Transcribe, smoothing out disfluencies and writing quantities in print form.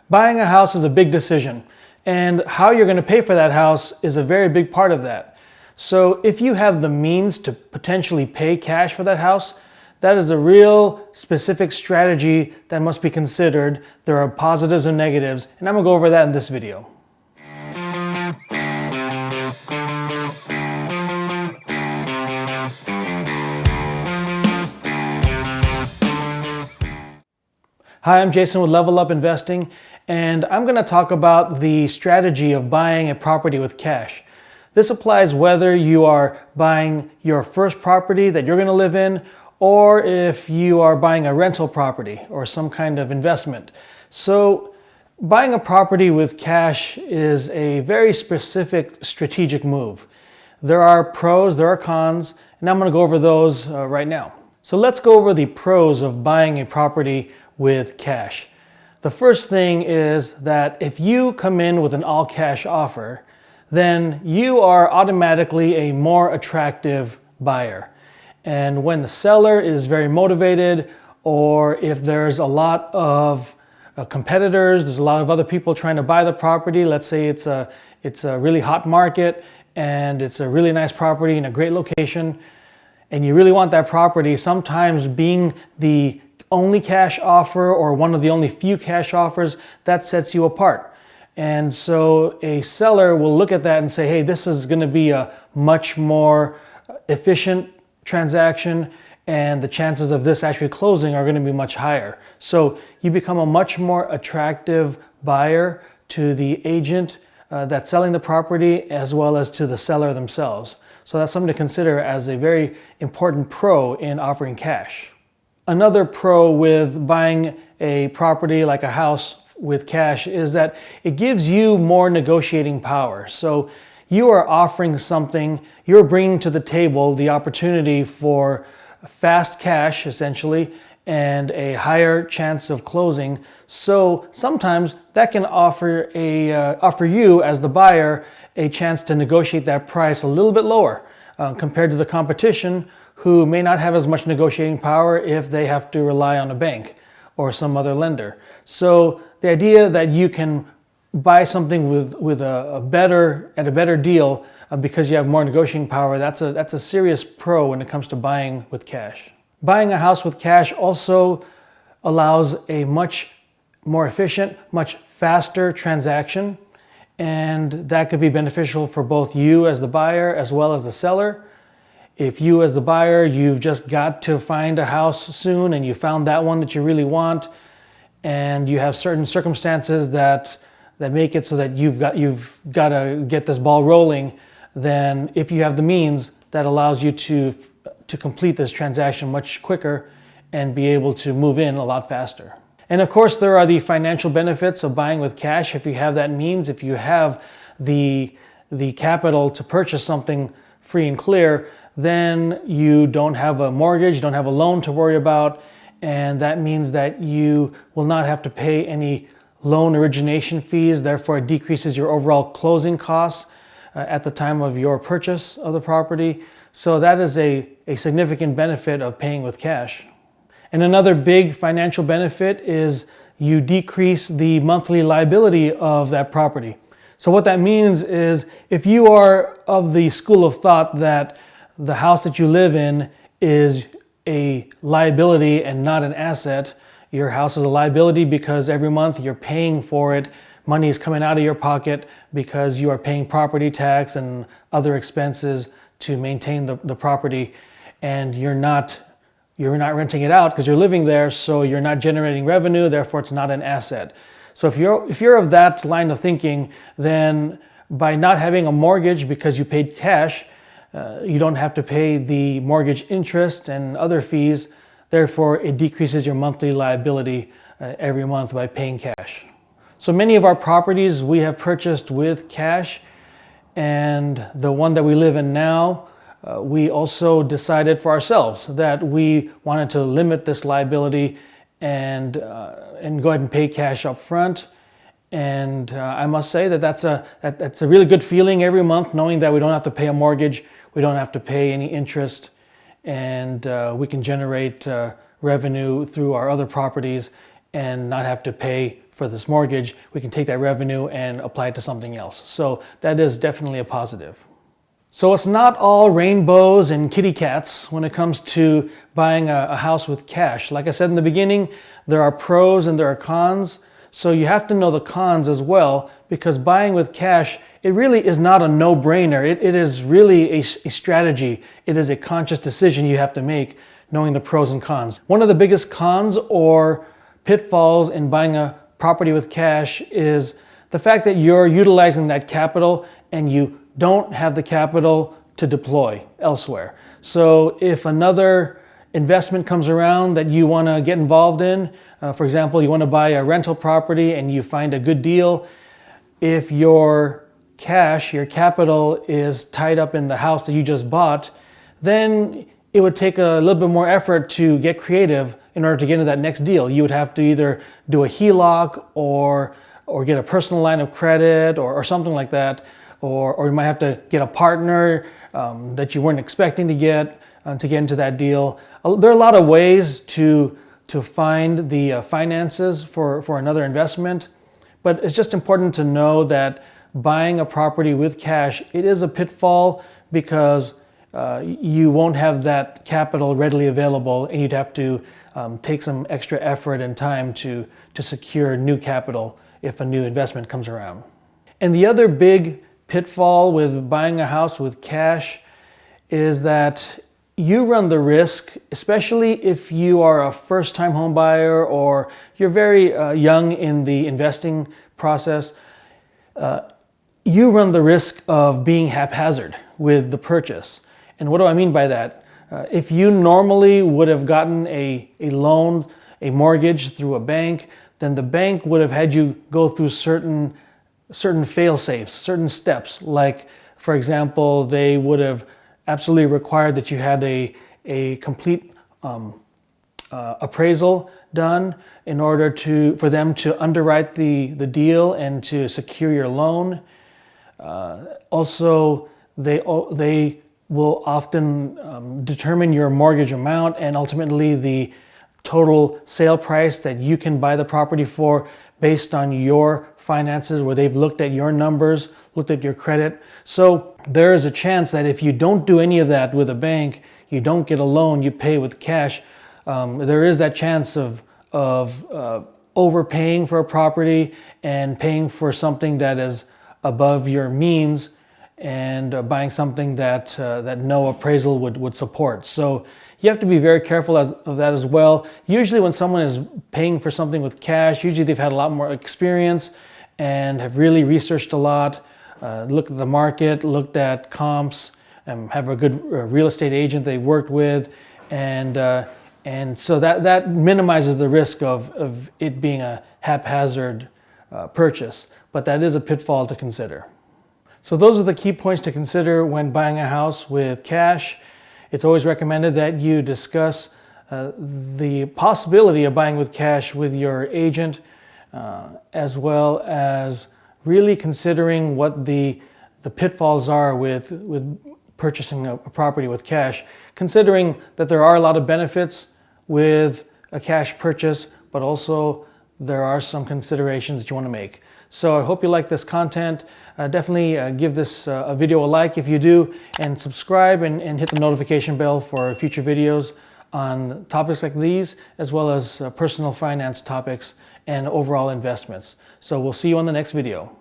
Buying a house is a big decision, and how you're going to pay for that house is a very big part of that. So if you have the means to potentially pay cash for that house, that is a real specific strategy that must be considered. There are positives and negatives, and I'm going to go over that in this video. Hi, I'm Jason with Level Up Investing, and I'm going to talk about the strategy of buying a property with cash. This applies whether you are buying your first property that you're going to live in, or if you are buying a rental property or some kind of investment. So buying a property with cash is a very specific strategic move. There are pros, there are cons, and I'm going to go over those right now. So let's go over the pros of buying a property with cash. The first thing is that if you come in with an all cash offer, then you are automatically a more attractive buyer. And when the seller is very motivated, or if there's a lot of competitors, there's a lot of other people trying to buy the property, let's say it's a really hot market and it's a really nice property in a great location, and you really want that property, sometimes being the only cash offer or one of the only few cash offers, that sets you apart. And so a seller will look at that and say, hey, this is going to be a much more efficient transaction, and the chances of this actually closing are going to be much higher. So you become a much more attractive buyer to the agent that's selling the property, as well as to the seller themselves. So that's something to consider as a very important pro in offering cash. Another pro with buying a property like a house with cash is that it gives you more negotiating power. So you are offering something, you're bringing to the table the opportunity for fast cash, essentially, and a higher chance of closing. So sometimes that can offer you as the buyer a chance to negotiate that price a little bit lower compared to the competition, who may not have as much negotiating power if they have to rely on a bank or some other lender. So the idea that you can buy something with a better deal because you have more negotiating power, that's a serious pro when it comes to buying with cash. Buying a house with cash also allows a much more efficient, much faster transaction, and that could be beneficial for both you as the buyer as well as the seller. If you as the buyer, you've just got to find a house soon and you found that one that you really want, and you have certain circumstances that make it so that you've got to get this ball rolling, then if you have the means, that allows you to complete this transaction much quicker and be able to move in a lot faster. And of course, there are the financial benefits of buying with cash. If you have that means, if you have the capital to purchase something free and clear, then you don't have a mortgage, you don't have a loan to worry about, and that means that you will not have to pay any loan origination fees. Therefore, it decreases your overall closing costs at the time of your purchase of the property. So that is a significant benefit of paying with cash. And another big financial benefit is you decrease the monthly liability of that property. So what that means is, if you are of the school of thought that the house that you live in is a liability and not an asset, your house is a liability because every month you're paying for it, money is coming out of your pocket because you are paying property tax and other expenses to maintain the property, and you're not renting it out because you're living there, so you're not generating revenue, therefore it's not an asset. So if you're of that line of thinking, then by not having a mortgage because you paid cash, you don't have to pay the mortgage interest and other fees. Therefore, it decreases your monthly liability every month by paying cash. So many of our properties we have purchased with cash, and the one that we live in now, we also decided for ourselves that we wanted to limit this liability and go ahead and pay cash up front. And I must say that's a really good feeling every month, knowing that we don't have to pay a mortgage, we don't have to pay any interest, and we can generate revenue through our other properties and not have to pay for this mortgage, we can take that revenue and apply it to something else. So that is definitely a positive. So it's not all rainbows and kitty cats when it comes to buying a house with cash. Like I said in the beginning, there are pros and there are cons. So you have to know the cons as well, because buying with cash, it really is not a no-brainer. It is really a strategy. It is a conscious decision you have to make, knowing the pros and cons. One of the biggest cons or pitfalls in buying a property with cash is the fact that you're utilizing that capital and you don't have the capital to deploy elsewhere. So if another investment comes around that you want to get involved in, for example, you want to buy a rental property and you find a good deal, if your cash, your capital is tied up in the house that you just bought, then it would take a little bit more effort to get creative in order to get into that next deal. You would have to either do a HELOC or get a personal line of credit or something like that, or you might have to get a partner that you weren't expecting to get into that deal. There are a lot of ways to find the finances for another investment, but it's just important to know that buying a property with cash, it is a pitfall because you won't have that capital readily available, and you'd have to take some extra effort and time to secure new capital if a new investment comes around. And the other big pitfall with buying a house with cash is that you run the risk, especially if you are a first-time home buyer or you're very young in the investing process, you run the risk of being haphazard with the purchase. And what do I mean by that? If you normally would have gotten a loan, a mortgage through a bank, then the bank would have had you go through certain fail-safes, certain steps. Like, for example, they would have absolutely required that you had a complete appraisal done in order for them to underwrite the deal and to secure your loan. Also, they will often determine your mortgage amount and ultimately the total sale price that you can buy the property for based on your finances, where they've looked at your numbers, looked at your credit. So there is a chance that if you don't do any of that with a bank, you don't get a loan, you pay with cash, there is that chance of overpaying for a property and paying for something that is above your means, and buying something that no appraisal would support. So you have to be very careful of that as well. Usually when someone is paying for something with cash, usually they've had a lot more experience and have really researched a lot, looked at the market, looked at comps, and have a good real estate agent they worked with, and so that minimizes the risk of it being a haphazard purchase. But that is a pitfall to consider. So those are the key points to consider when buying a house with cash. It's always recommended that you discuss the possibility of buying with cash with your agent, as well as really considering what the pitfalls are with purchasing a property with cash, considering that there are a lot of benefits with a cash purchase, but also there are some considerations that you want to make. So I hope you like this content. Definitely give this video a like if you do, and subscribe and hit the notification bell for future videos on topics like these, as well as personal finance topics and overall investments. So we'll see you on the next video.